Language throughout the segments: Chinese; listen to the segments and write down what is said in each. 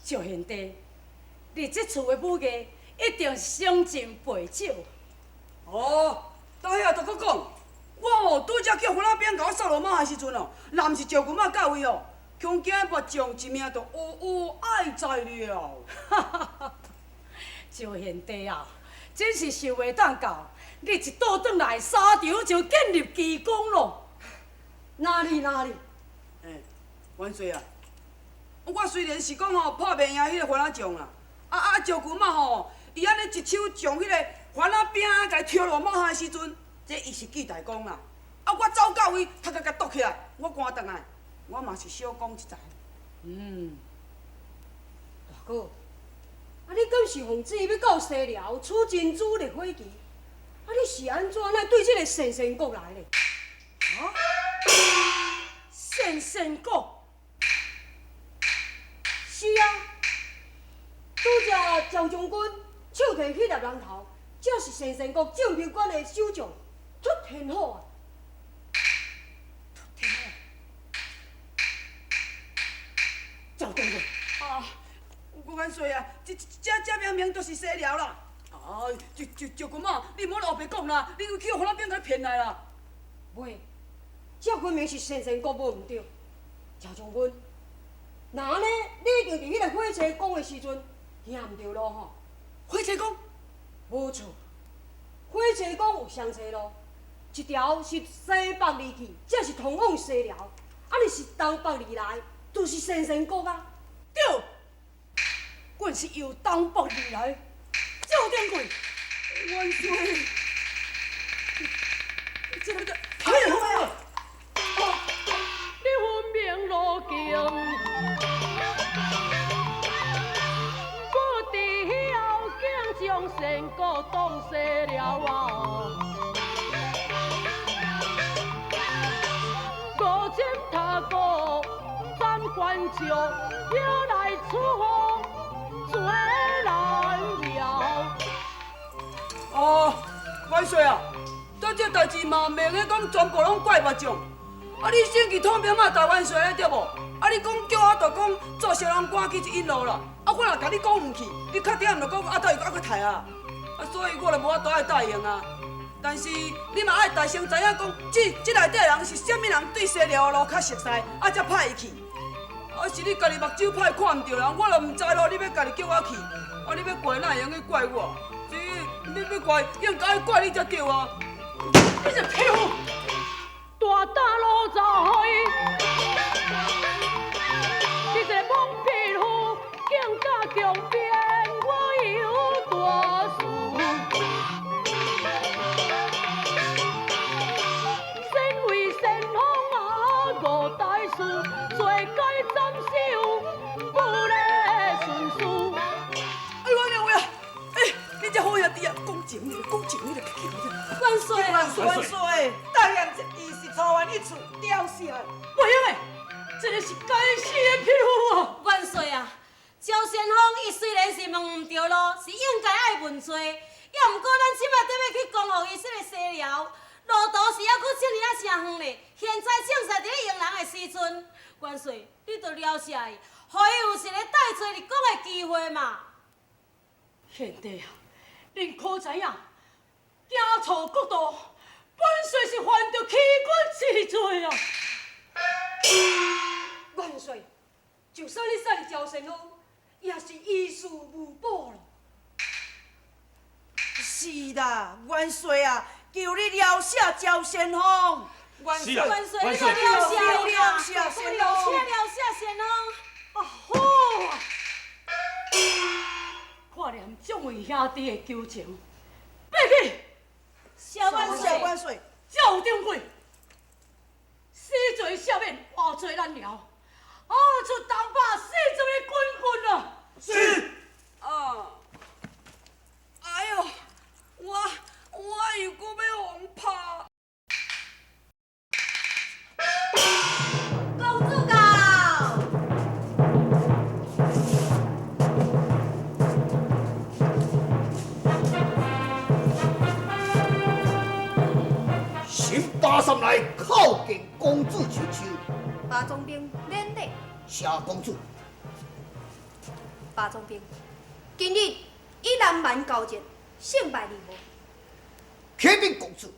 赵贤弟，你这厝的母艺一定伤尽陪酒。哦，到遐都搁讲，我哦拄则叫番仔兵甲我扫落马的时阵哦，若毋是赵军马到位哦，恐惊目将一命就哀在了。哈哈哈！赵贤弟啊，真是想袂当到，你一倒转来，沙场就建立奇功咯。哪里？元帅啊，我虽然是讲吼拍袂赢迄个番仔将啦，赵军马吼，伊安尼一手将迄个番仔兵甲伊挑落马下的时阵，这伊是记大功啦。我走到位，他甲夺起来，我赶倒来，我嘛是小功一载。大哥，你敢是奉旨要到西寮取珍珠立火旗？你是安怎来对这个神仙国来咧？神仙国。是啊，拄则赵将军手提迄粒人头，这是神仙国正平馆的首将突天虎啊！赵将军，元帅啊，这明明就是西寮啦！赵军马，你莫胡白讲啦，你去互咱兵甲你骗来啦！袂，这分明是神仙国无毋对。赵将军，那安尼你一定伫迄个火车讲的时阵行毋对路吼？火车讲，无错，火车讲有双车路，一条是西北而去，这是通往西寮；啊，你是东北而来，就是神仙国啊。对，阮是由东北而来，赵掌柜。元帅，这个骗我啊！你分明路径，不知后竟将神国当西了啊！无钱他国斩官将，要来出河最难了。元帅啊，这代志嘛，袂个讲全部拢怪目将。你先去统兵嘛，大元帅对无？你讲叫我就讲做小人赶去一引路啦。我若甲你讲唔去，你确定毋着讲倒伊搁刣啊？所以我就无法度爱答应啊。但是你嘛爱大声知影讲，这内底人是啥物人对西寮的路较熟悉，才派伊去。是你家己目睭歹看唔着人，我就唔知咯。你要家己叫我去，你要怪哪会用去怪我？要怪，应该怪你才对啊！你这匹夫！大打路在，你这莽匹夫，竟敢强辩我有大事。身为先锋啊，五大事，罪该斩首，不能顺事。你这好兄弟啊，讲情你就元帅，元帅，答应这伊是错冤一处，吊死啊！不行的，这个是该死的匹夫啊！元帅啊，赵先锋伊虽然是问唔对路，是应该爱问罪，要毋过咱即摆得要去恭候伊说个西寮，路途是还佫遮尔啊诚远咧。现在正在伫咧迎人的时阵，元帅，你着了解伊，互伊有一个带做立功的机会嘛。贤弟啊，恁可知影，行错国道，本帅是犯着欺君之罪啊！元帅，就算你杀了赵先锋，也是于事无补了。是啦，元帅啊，求你了解赵先锋。元帅，你着了解伊啦，了解先锋。啊好啊！看念众位兄弟的求情，爬去！小元帅，赵掌柜，死罪赦免，活罪难了。出东北死罪的军棍啊！是。哎呦，我又搁要互拍。公主到。新八三来叩见公主求求。八总兵免礼。谢公主。巴总兵，今日以南蛮交战，胜败如何？启禀公主，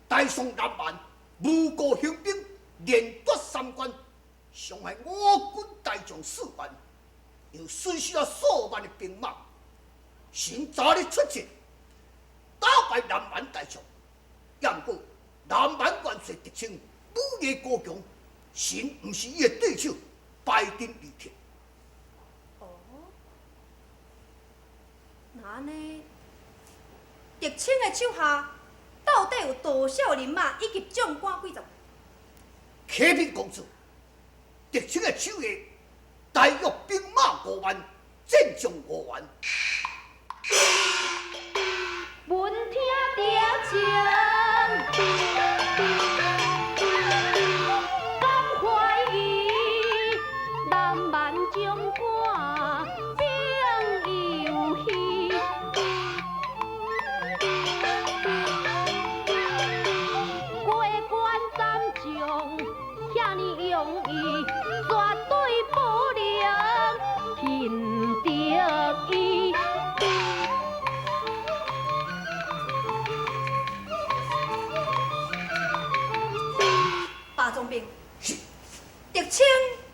大宋南蛮无故兴兵，连夺3关，伤害我军大将4万，又损失了数万的兵马。臣早日出征，打败南蛮大将。然过南蛮元帅狄青武艺高强，臣毋是伊的对手，败阵而退。哦，那呢？狄青的手下到底有多少人马以及将官几众？启禀公主，狄青的手下大约兵马5万，战将5万。闻听着情，敢怀疑南蛮将官并有戏。过关斩将遐尼容易，绝对不能轻敌伊。巴总兵，狄青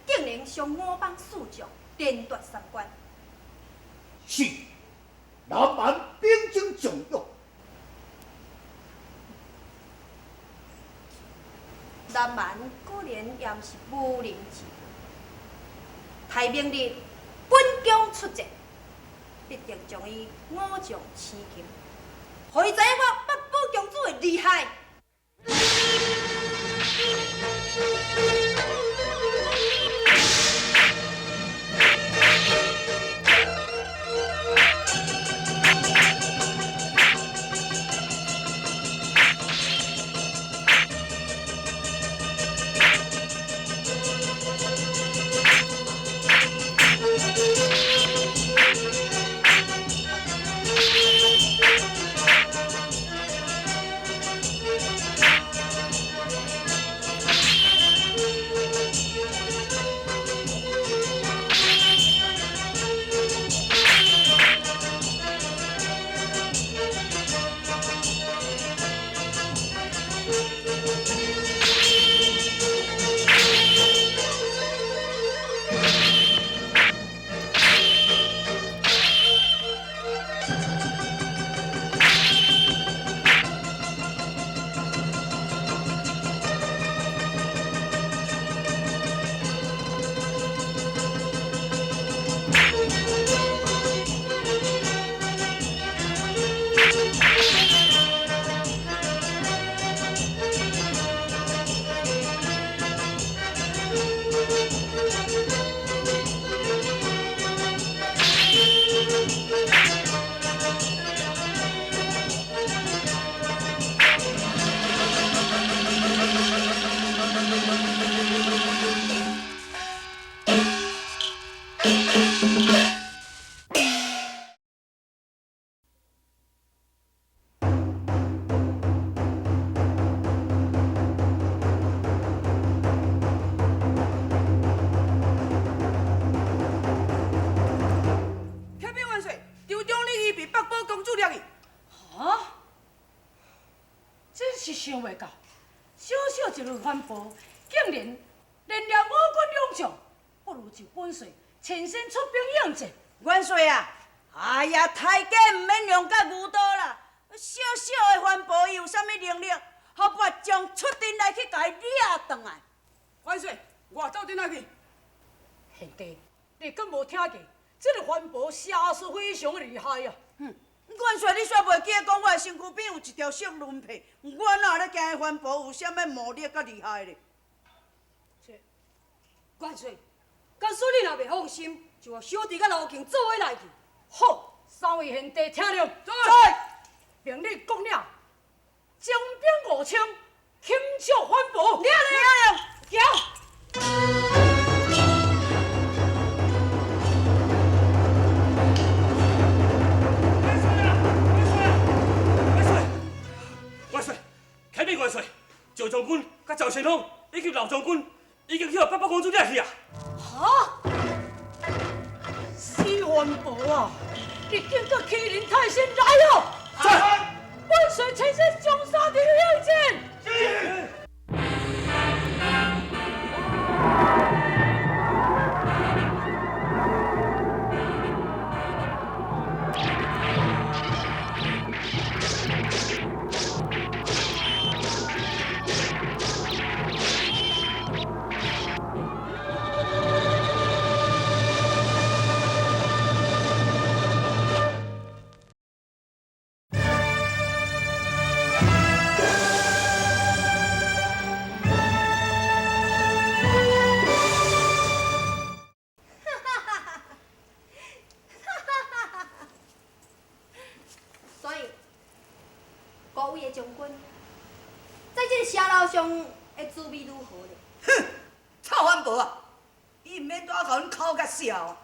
竟然伤我帮4将，连夺3关。是，南蛮兵精将勇，南蛮果然也毋是无能之辈，待明日本将出战，必定将伊5将生擒，互伊知影我北部公主的厉害。想袂到，小小一路反步，竟然连累我军两将，不如就本帅亲身出兵应战。元帅啊，哎呀，太监唔免用甲牛刀啦，小小的反步有啥物能力？好不将出阵来去甲伊掠倒来。元帅，我走阵来去。贤弟，你敢无听过？这个反步下是非常厉害啊！元帅，你煞袂记得讲我的身躯边有一条小轮皮，我哪咧惊伊反步有啥物魔力甲厉害咧？元帅，假使你若袂放心，就和小弟甲老卿做伙来去。好，3位贤弟听令，在命令国领，精兵5千，轻脚反步。领令，行。启禀元帅，赵将军、甲赵先锋以及老将军已经去互北北公主掠去啊！哈！是环保啊！你经过麒麟泰山来哦！在。万岁千岁将杀敌向前。是。所以，各位的将军，在这个城楼上的滋味如何呢？哼，臭反婆啊！伊毋免带甲阮口甲笑。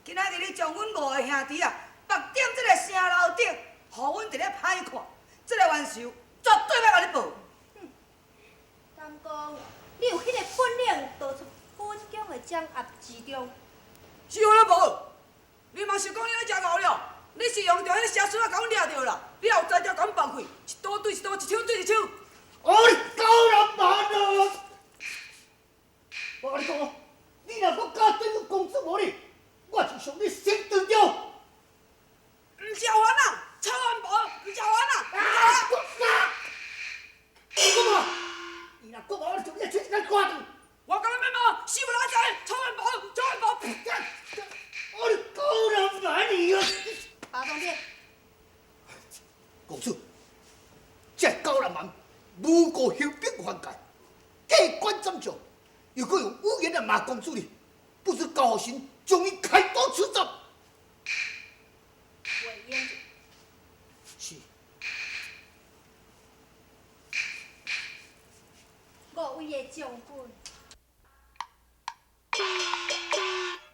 今仔日你将阮5个兄弟啊，绑踮这个城楼顶，互阮一个歹看，这个冤仇绝对要甲你报。敢讲你有迄个本领，逃出本宫的掌握之中？是安怎无？你嘛是讲你咧食牛了？你是用着迄个蛇孙啊，甲阮掠着啦！你也有才调甲阮放开，一刀对一刀，一手对一手。我你狗人蛮啊！我甲你讲哦，你若搁敢对阮公子无礼，我就向你先断掉。毋是还啊，臭安婆，毋是还啊！你讲嘛？伊若搁无，我就要出一个挂断。我讲你咩嘛？死不拉仔，臭安婆，臭安婆！我你狗人蛮你啊！巴东爹，公主，这狗人蛮诬告休兵犯戒，假官斩将，又搁用污言来骂公主你，不知高神将伊开刀处斩。魏延子，是。各位的将军。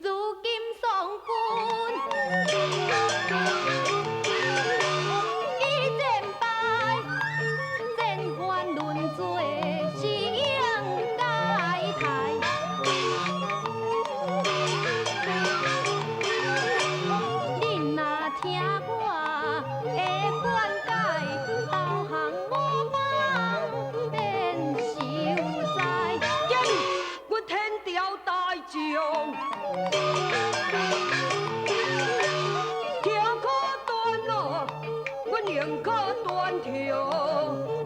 如今宋军已战败，战官论罪是应该台。恁若听我的劝解，投降我方便受灾。我天条大将，听可断咯，我宁可断条，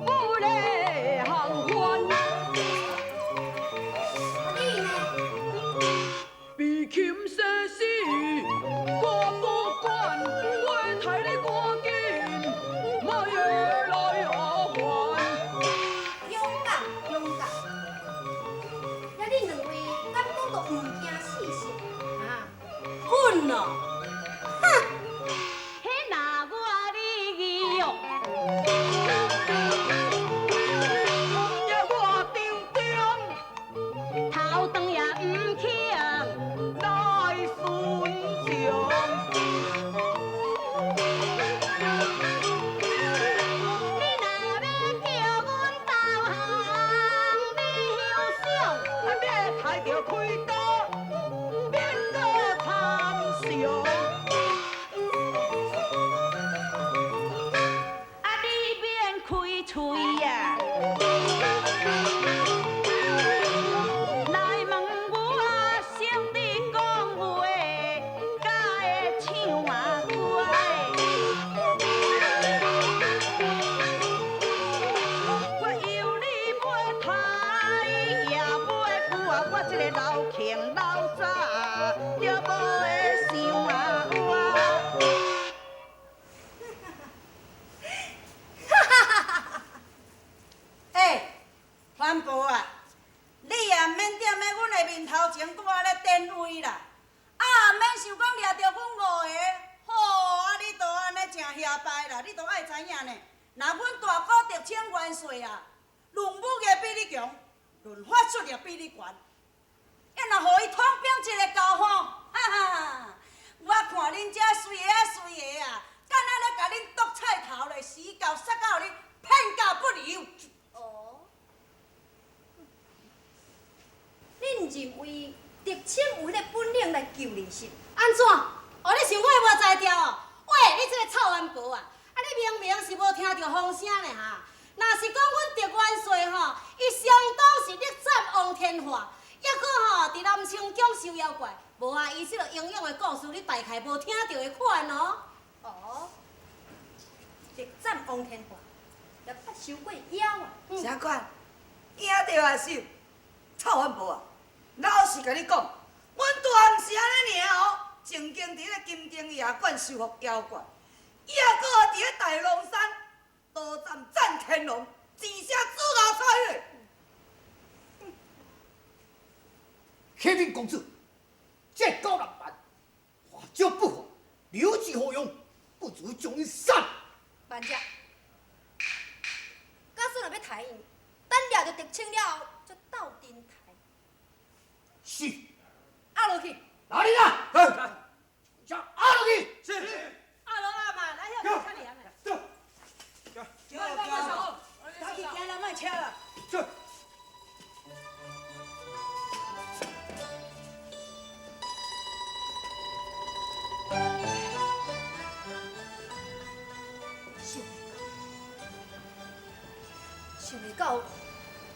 不来行冤。你呢？被擒生死，我不管，我替你赶紧，莫夜来何还？勇敢，勇敢！那恁两位敢讲都毋惊死死啊？滚咯！哼，迄那我你义哦，也我张张头长也毋强，来顺从。你若要叫阮投降，你休想！啊，你抬着开刀，免搁参详。啊，你免开喙呀！来问我兄弟讲话，敢会唱啊快？我有你袂抬，也袂顾啊！我这个老强老早，就无会想啊我。反婆啊，你也免踮咧阮的面头前，搁我咧典位啦。啊，免想讲掠着阮5个，好啊，你都安尼真下败啦。你都爱知影呢，若阮大哥得逞元帅啊，论武艺比你强，论法术也比你悬，要若互伊统兵一个交吼，哈哈！我看恁遮随个啊随个啊，敢安尼甲恁剁菜头咧，死到杀到你骗到不留。哦，恁认为狄青有迄个本领来救人心？安怎？哦，你想我无才调哦。喂，你这个臭冤婆啊！啊，你明明是无听到风声呢哈。若是讲阮狄元帅吼，伊相当是力斩王天华，抑搁吼伫南清宫收妖怪，无啊，伊这个英勇的故事，你大概无听到的款哦。哦，力斩王天华，也捌收过妖啊。啥款？惊着也死，臭冤婆啊！老实甲你讲，阮大汉是安尼尔哦，曾经伫咧金鼎夜馆收服妖怪，伊也搁伫咧大龙山刀斩战天龙，只写朱牙彩嘞。启禀公主，这高人办，花招不法，留置何用？不如将伊杀。慢者，假使若要抬伊，等掠着狄青了后，则斗阵抬。是。压落去。哪里啊？将压落去。是。阿龙阿妈，来遐看你啊！走。他去惊人莫车啦。走。想袂到，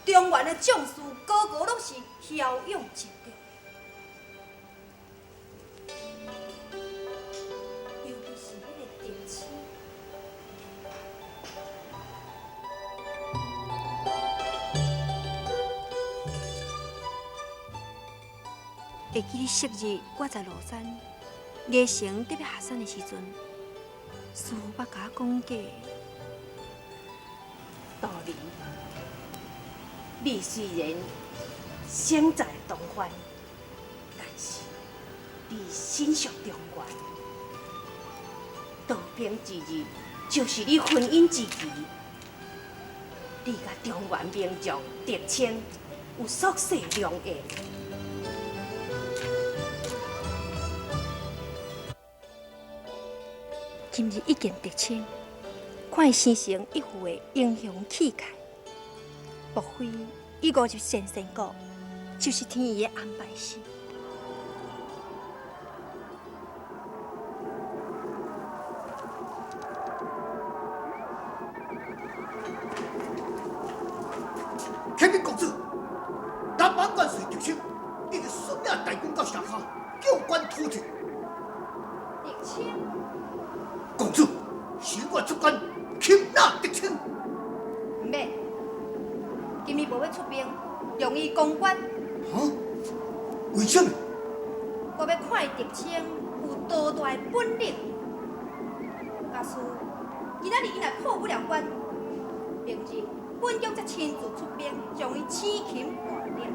中原的将士个个拢是骁勇善战，尤其是迄个狄青。会记得昔日我在庐山夜城得要下山的时阵，师父捌甲我讲过道理。你虽然身在东藩，但是你心属中原。道兵之日，就是你婚姻之期。你甲中原名将狄青有宿世良缘。今日一见狄青，看伊生成一副的英雄气概，莫非伊误入神仙谷，就是天意的安排是？启禀公主，南蛮元帅狄青已经率领大军到城下，叫官突进。狄青，公主，是我出关擒拿狄青。唔免，今日无要出兵，用伊公关。啊？为什么？我要看伊狄青有多大的本领。假使今仔日伊若破不了关，明日本将则亲自出兵，将伊生擒活掠。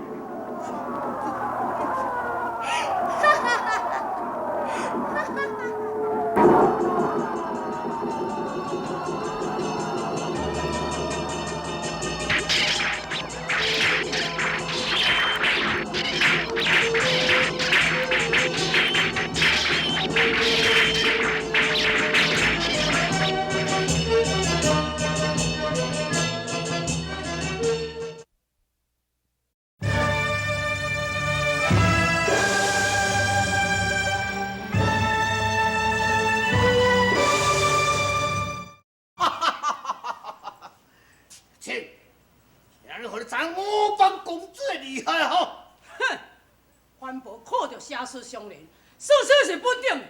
家事相连，事实是本定。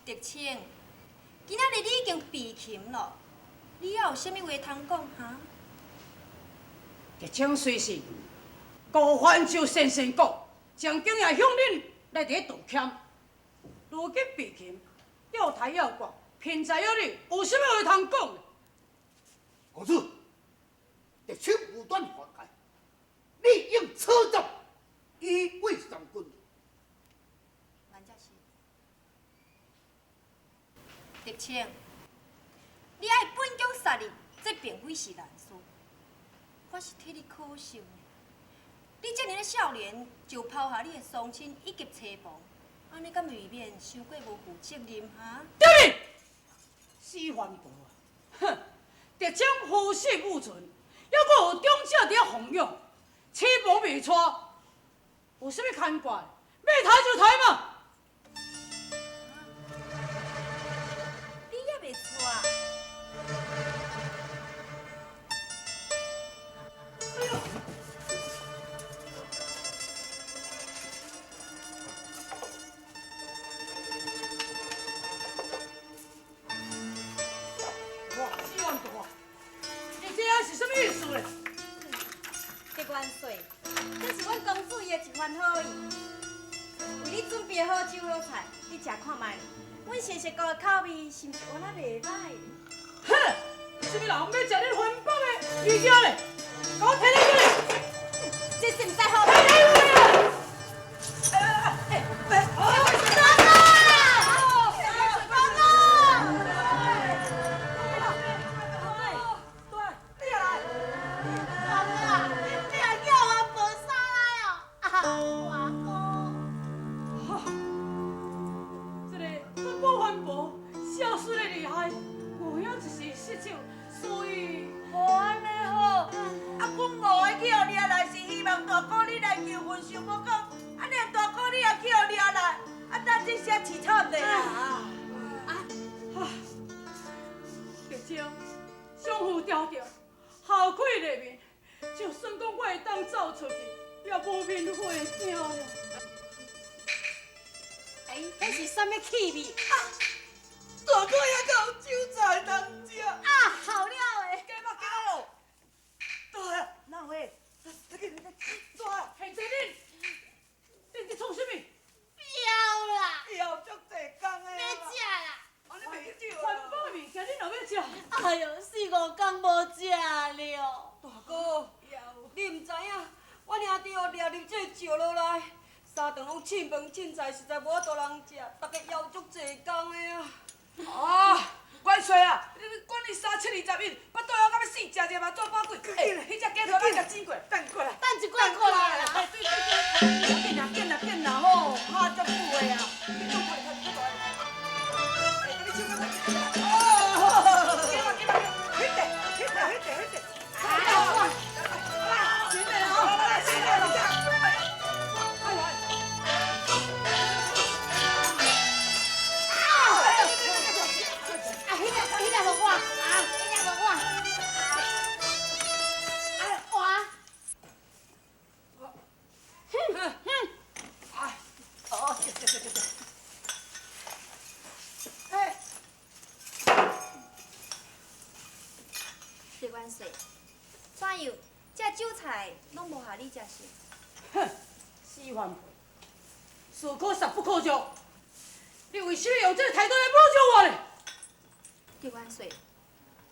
狄青，今仔日你已经被擒了，你还有啥物话通讲哈？狄青虽是高番州先生国，曾经也向恁来伫道歉，如今被擒，要抬要挂，偏在要你有啥物话通讲？公子，狄青无端犯戒，理应车斩，以为上君。原则是，狄青，你爱本宫杀你，这并非是难事。我是替你可惜呢。你这年的少年就抛下你的双亲以及妻房，安尼敢未免伤过无负责任哈？对面，死反婆啊！哼，狄青夫死无存，还阁有长者伫遐奉养，妻房未娶，有啥物牵挂？要抬就抬嘛。你也袂错啊。哎呦！哇，4万多啊！你这是什么意思嘞？结元帅，这是阮公主伊的一番好意，为你准备好酒好菜，你食看卖。阮新食糕的口味是毋是原来袂歹？哼！什么人要食恁婚房的物件嘞？给我摕来过来！这是毋知好。相互调调，后悔内面，就算讲我会当走出去，也无面会惊了。哎，那是什么气味？大哥也有酒菜通食。啊，好了诶！加吧加咯。对啊，哪会？对，现在恁在创什么？要啦，要足济工的要食啦。安尼袂少环保的物件恁也要食？哎呦，4、5天无食了。大哥，你毋知影，我兄弟哦抓入这石落来，3顿拢凊饭凊菜，实在无法度人食，大家要足济工的啊。啊，元帅啊，你管你3、7、20日，巴肚枵到要死，食嘛做饱鬼。迄只鸡腿咱甲煎过，等过来。等一罐过来啦。紧啦紧啦吼，拍足久的啊。叶元帅，怎样？这酒菜拢无合你食是？哼，4万倍，是可杀不可救。你为什么用这个态度来侮辱我呢？叶元帅，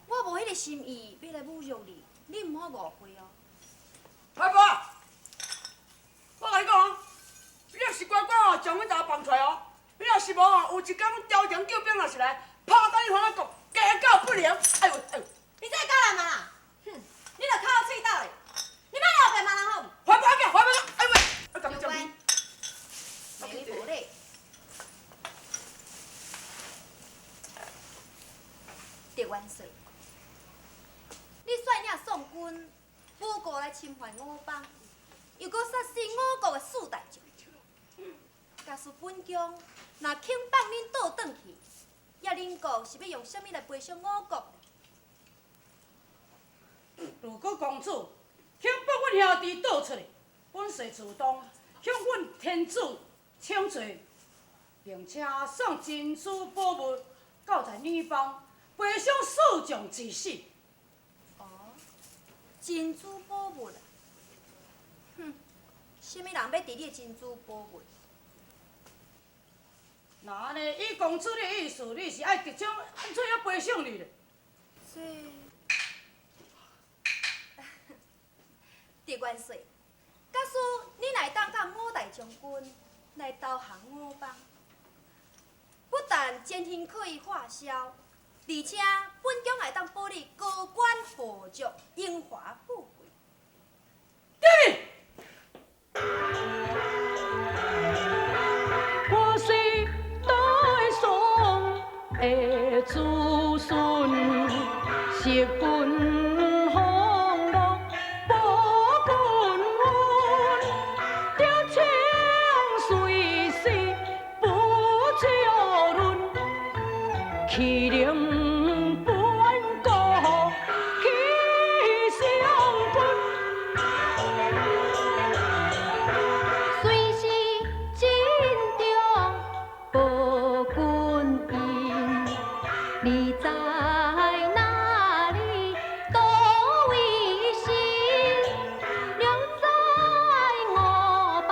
我无迄个心意要来侮辱你，你毋好误会哦。阿伯，我甲你讲哦，你若是乖乖哦，将阮大家放出来哦。你若是无哦，有一天阮朝廷叫兵若是来，拍打你皇阿国，家教不良。哎呦哎呦！你这个假人嘛啦！哼，你著靠喙斗嘞！你莫后白骂人好。还不还给？还不给？哎喂！我干有关，没无咧。叶元帅，你率领宋军五国来侵犯我邦，又搁杀死我国的4大将，假使本将若肯放恁倒转去，也恁国是要用什么来赔偿我国呢？如果公主肯把阮兄弟倒出来，本帅自动向阮天子请罪，并且送珍珠宝物交在女方，赔偿四将之死。哦，珍珠宝物啊！哼，什么人要伫你的珍珠宝物？那安尼，以公主的意思，你是爱直将安怎样赔偿你呢？这，叶元帅，假使你来当甲5大将军来投降我邦，不但奸廷可以化消，而且本将会当保你高官厚爵，荣华富贵。对。我是代宋的子孙，食君红禄，保君恩，着枪随欺凌本国去相君。虽是尽忠报君恩，你在哪里？多为心，留在我房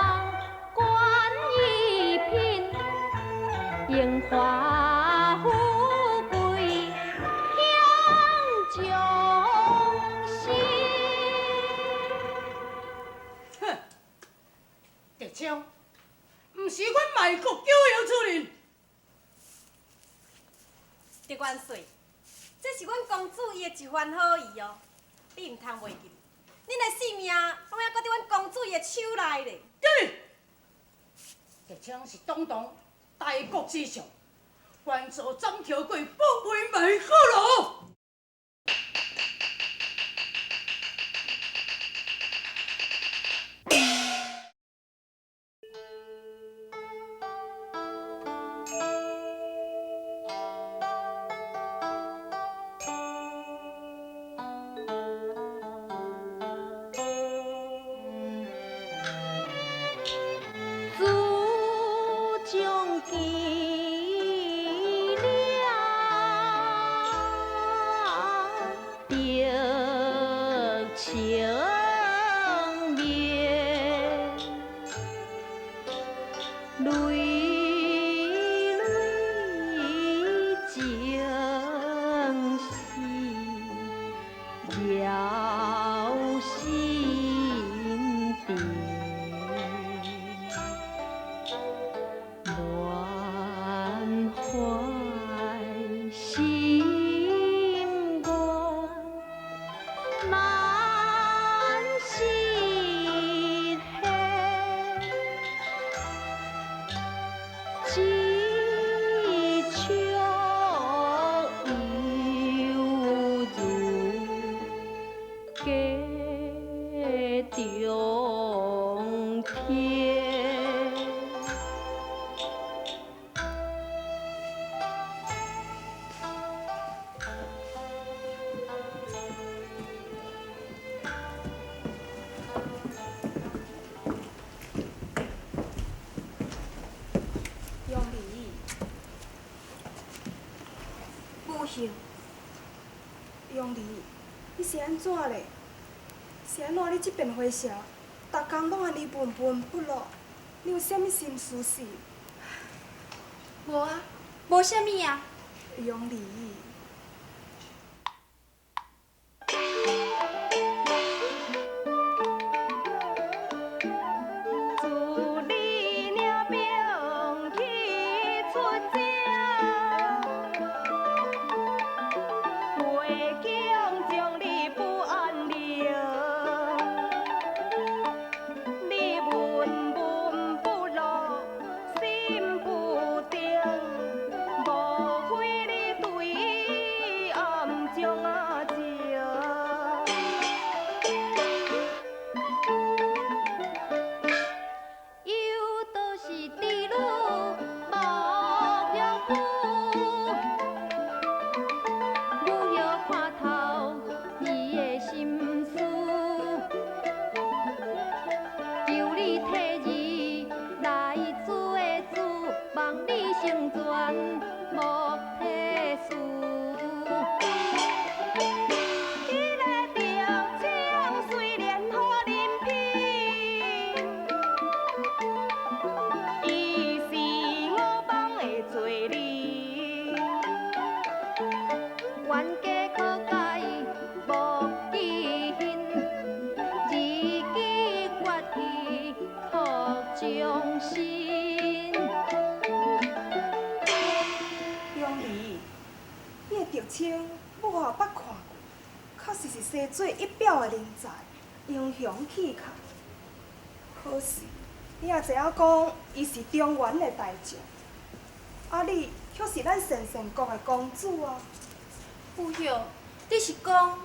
管一品，荣华富贵享将心。哼，德昌，毋是阮卖国九有出人。德元帅，这是阮公主伊的一番好意哦，你毋通袂记。恁的性命拢还搁伫阮公主伊的手内咧。对，德昌是堂堂大国之上，官做斩条过，不为卖好咯。自将记了，得情面，泪泪情丝绕心田。乱怀心愿，难实现。只求犹如家中天。杨丽，不行。杨丽，你是安怎咧？是安怎你这边花社，逐工拢安尼闷闷不乐？你有啥物心事是？无啊，无啥物啊。杨丽，自你领兵去出征，背景将你不安宁，你闷闷不乐，心不定，无非你对暗中情。有道是织女无良妇，母后看透伊的心思，求你替伊来做的主，望你成全无体事。伊个着枪虽然予人品。伊是我帮的罪人，冤家可解无记恨，日记决意托忠心。杨丽，你的德清我也捌看过，确实是西做一表的人才，英雄气概。可是，你也知影讲，伊是中原的大将，啊你却是咱神仙国的公主啊！父兄，你是讲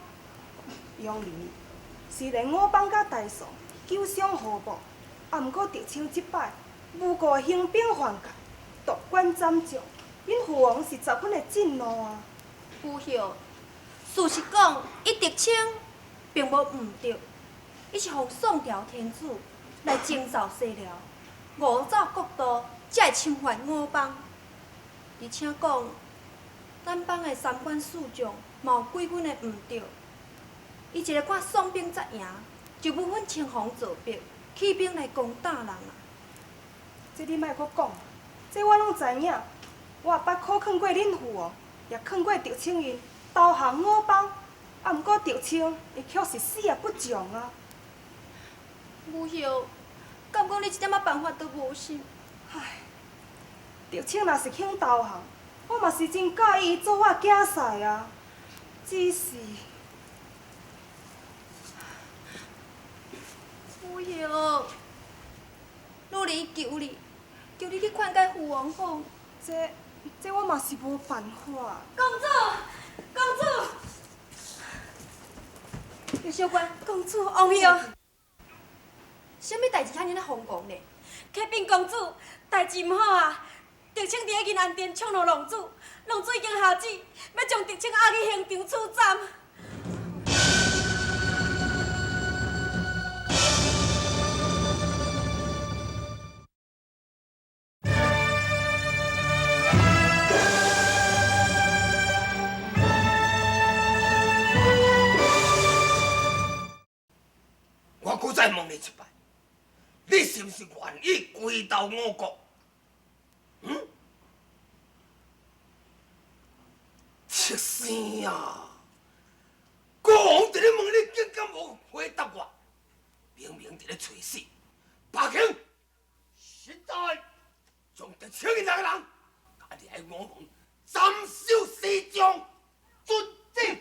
杨丽，虽然我帮甲大宋救伤河伯，啊，毋过德清即摆诬告兴兵犯界，夺官斩将，恁父王是十分的震怒啊！夫后，事实讲，伊狄青并无毋对，伊是奉宋朝天子来征召西辽，误走国都，才会侵犯我邦。而且讲，咱邦的三官四将嘛有几分的毋对，伊一个看宋兵才赢，就不分青红皂白，起兵来攻打人啊！这你莫搁讲，这我拢知影。我捌考劝过恁父王，也劝过狄青因投降我邦，啊，毋过狄青伊却是死也不从啊！母后，敢讲你一点仔办法都无想？唉，狄青若是肯投降，我嘛是真介意伊做我囝婿啊。只是，母后，奴儿求你，求你去劝解父王好。这我嘛是无办法。公主，公主，刘小官，公主，王后，啥物代志遐尼咧疯狂呢？启禀公主，代志毋好啊！狄青伫咧银安殿冲动浪子，浪子已经下旨，要将狄青押去刑场处斩。我搁再问你一摆，你是毋是愿意归投我国？切生啊！国王伫咧问你，竟敢无回答我？明明伫咧找死！八卿，现在将狄青因两个人押来我门，斩首示众，遵旨。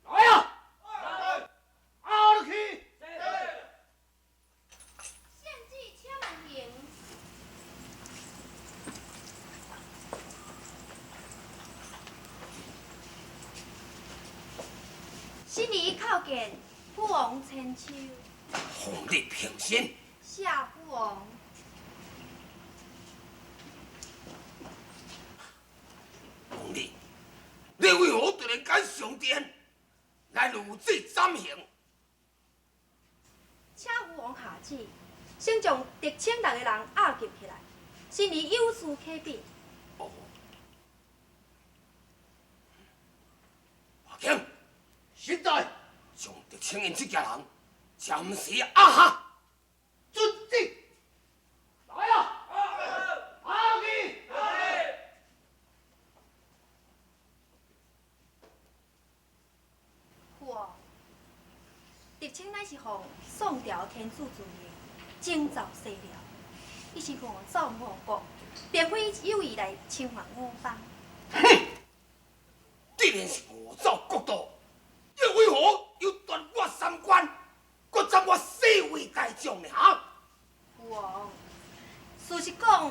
来啊！押落去！献计且慢行。新礼叩见父王千秋。奉你平身。下父王。奉你，你为何突然间上殿来如此斩刑？请父王下旨，先将狄青六个人押入起来，新礼有事启禀。哦，阿卿，现在将狄青因这家人暂时押下，遵旨。来啊！押落去！父王，狄青乃是奉宋朝天子之命征召西辽，伊是误走我国，并非有意来侵犯我邦。哼！既然是误走国都，又为何又夺我三官，搁斩我4位大将呢？哈！父王，事实讲，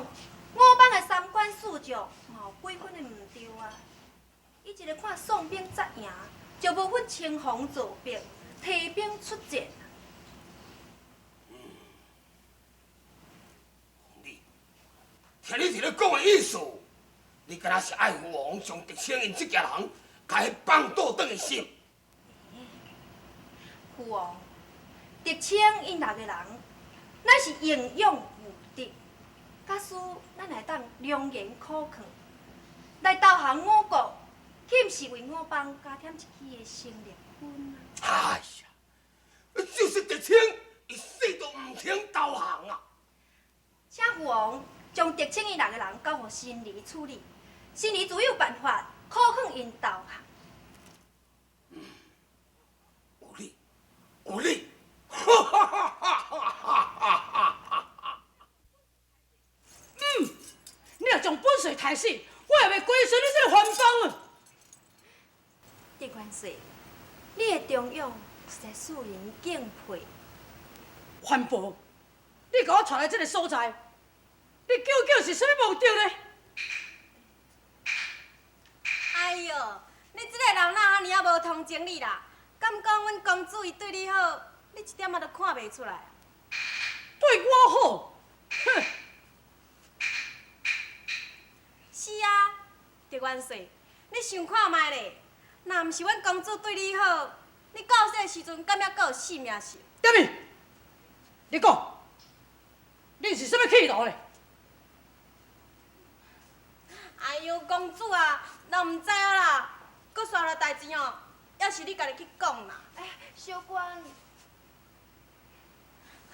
我邦的三官四将嘛有几分的毋对啊。伊一个看宋兵才赢，就无分青红皂白，提兵出战。听你伫咧讲的意思，你敢若是爱父王将狄青因这家人，甲伊放倒转去审？父王，狄青因六个人，乃是英勇无敌，假使咱来当良言可劝，来投降我国，岂毋是为我邦加添一支的胜利分啊？哎呀，就是狄青，伊死都唔肯投降啊！请父王将狄青因六个人交予新礼处理，新礼自有办法可劝因投降。有理，有理！哈哈哈哈哈哈！你若将本帅杀死，我也袂归顺你这个番邦啊！狄元帅，你的忠勇实在使人敬佩。番婆，你甲我带来这个所在，你究竟是啥物目的呢？哎哟，你这个人哪尼啊无同情理啦？敢讲阮公主伊对你好，你一点仔都看袂出来？对我好，哼！万岁，你想看卖咧？若毋是阮公主对你好，你到世时阵敢还阁有性命是？点咪？你讲，你是什么企图咧？哎呦，公主啊，若毋知影啦，阁煞了代志哦，要是你家己去讲啦。哎，小官，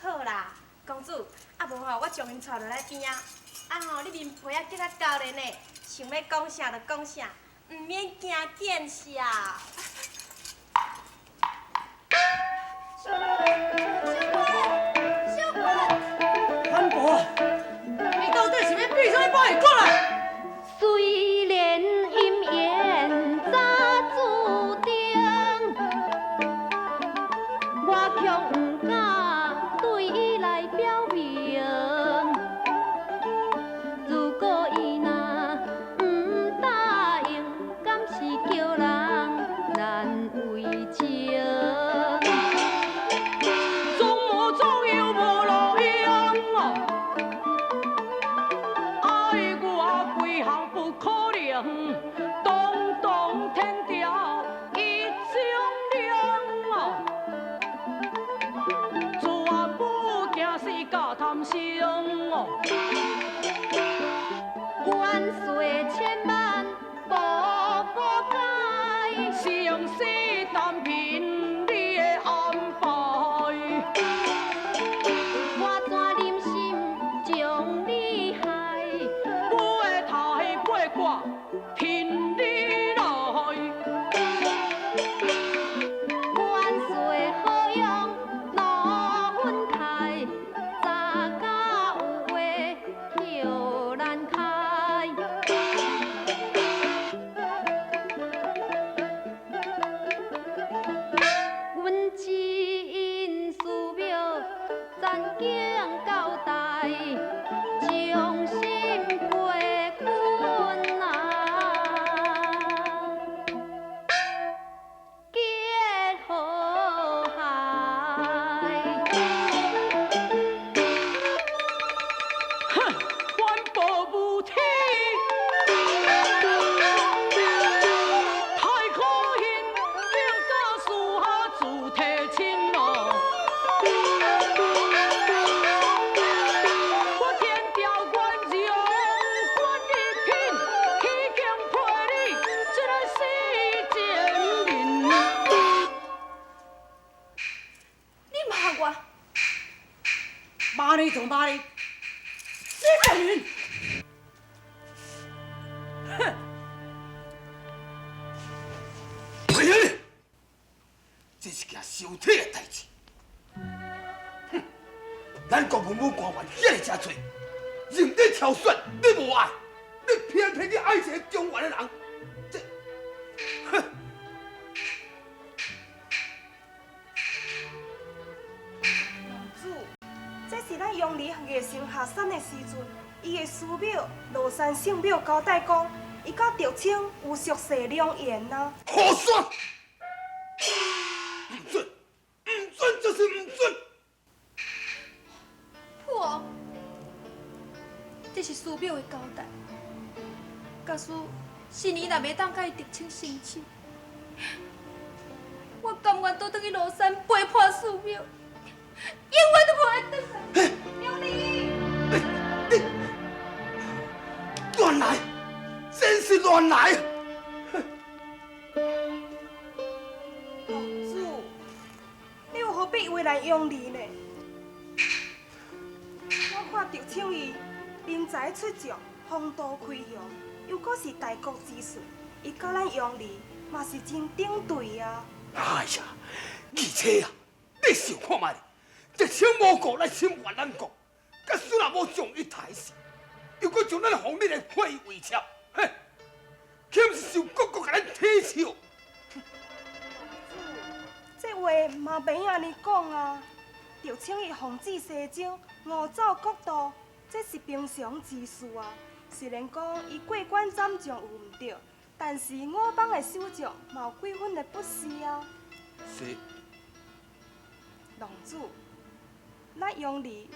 好啦，公主，啊无吼，我将因带落来边啊。啊吼，你面皮啊结较高咧呢，想要讲啥就讲啥，毋免惊见笑。小官，潘伯，你到底是要变什么把戏过来？虽然阴言早注定，我却不敢对伊来表明。如果伊若不答应，敢是叫人难为情。总无总又无路用爱我几项不可能，动动天条一种量全部惊死假贪心万岁千万无改，生死单凭你的安排。我怎忍心将你害？我的台八卦凭你来。万岁好用落粉台，早甲有话叫咱开。阮只因寺庙残景交代，将心陪困啊，结好害。哼，反暴无天，太可恨，竟教私下自提亲哦。我天条原用官一品，已经陪你这个死贱人。你骂我，骂你就骂你，死贱人！哼！哎呀，这是件伤体的代志。哼，咱国文武官员遐尼真多，任你挑选，你无爱，你偏偏去爱一个中原的人，这，哼！公主，这是咱杨丽月升下山的时阵，伊的师庙罗山圣庙交代讲，伊甲竹青有熟识良缘呐。胡说！唔准，唔准就是唔准。婆，这是师庙的交代。假使是你若袂当甲伊竹青生气，我甘愿倒转去罗山背叛寺庙，永远都无会转来。杨丽，你乱来，真是乱来！公主，你有何必为难杨丽呢？我看竹青伊人才出众，风度开扬，又搁是大国之孙，伊甲咱杨丽嘛是真顶对啊。哎呀，而且啊，你想看卖，这青魔国来侵犯咱国，假使若无将伊杀死，又搁将咱皇帝来废为妾，嘿，岂不是受各国甲咱踢笑？这话嘛免安尼讲啊！竹青伊奉旨西征，误走国道，这是平常之事啊。虽然讲伊过关斩将有毋对，但是我帮的首将嘛有几分的不是啊。是。龙主，咱杨丽，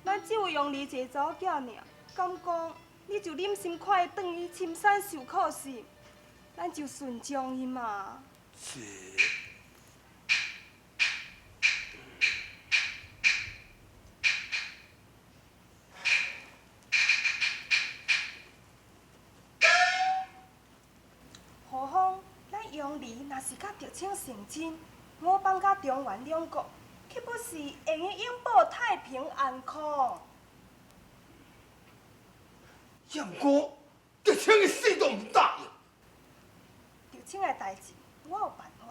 咱只有杨丽一个查某囝尔，敢讲你就忍心看伊转去深山受苦是，咱就顺从伊嘛。是。何况咱杨离若是甲德清成亲，我帮甲中原两国，岂不是会用永保太平安康？杨哥，德清的死都唔答应。德清的代志，我有办法。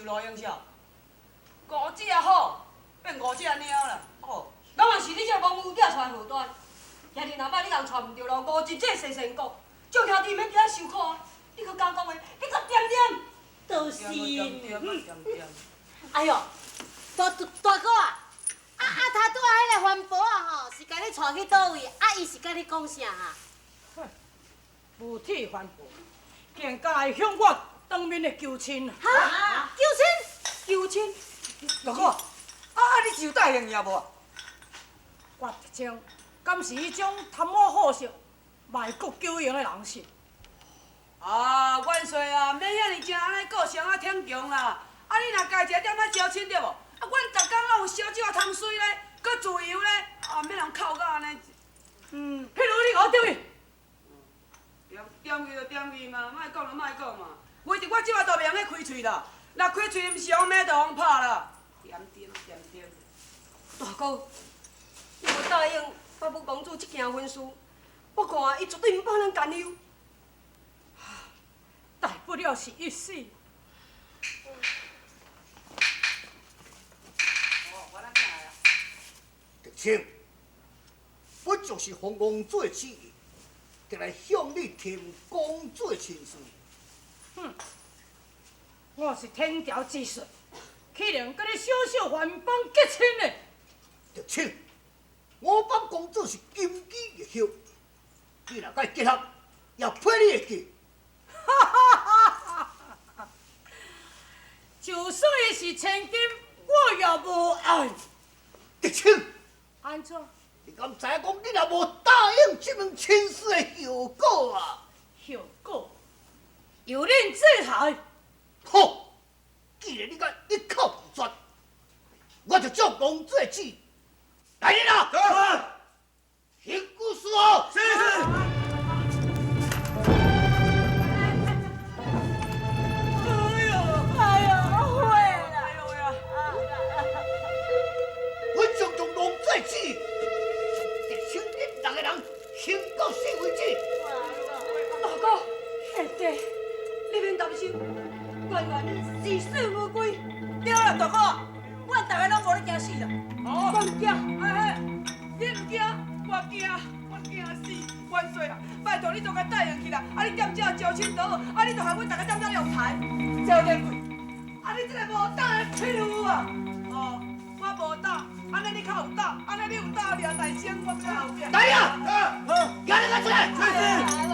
路用啥？五只好变五只猫啦！哦，拢嘛是你这蒙牛囝出来祸端。今日若捌你人带唔着路，五日这生成国，做兄弟免惊受苦啊！你搁讲话，你搁点点，都是。哎哟，大哥啊！他拄仔迄个环保啊吼，是甲你带去倒位？伊是甲你讲啥啊？无铁环保，竟敢来向我当面的求亲。哈？求亲？大哥，你是有答应伊啊无？我特清，敢是迄种贪污好色、卖国救营的人士？啊，元帅啊，免遐尼正安尼个性啊挺强啦。你若家一个点仔招亲对无？阮逐工拢有烧酒啊汤水咧，搁自由咧，免人哭到安尼。譬如你甲我对伊。点去就点去嘛，莫讲就莫讲嘛。为着我即摆都袂用咧开喙啦，若开喙毋是往马就往拍啦。点。大哥，你无答应八母公主这件婚事，我看伊绝对毋把咱干休。大不了是一死。德清，我就是奉公主的旨意，就来向你听公主的亲事。我是天条之术，岂能甲你小小环帮结亲呢？德清，我帮公主是金鸡玉晓，你若甲伊结合，也配你会记。就算伊是千金，我也无爱。德清，安怎？你敢知影讲你若无答应这门亲事的后果啊？后果由恁制裁。好，既然你敢一口不绝，我就照公主的旨意来人啊！行故事哦。是。行到死为止。大哥，兄弟，你免担心，官员是死无归。对啦，大哥，阮大家拢无咧惊死啦。我唔惊，你唔惊，我惊死。元帅啊，拜托你都甲答应去啦！你点这招亲倒好，你就害阮大家点用财，招连贵。你这个无胆的废物啊！我无胆，安尼你较有胆，安尼你有胆抓大声，我才后壁。来呀！叫你个出来！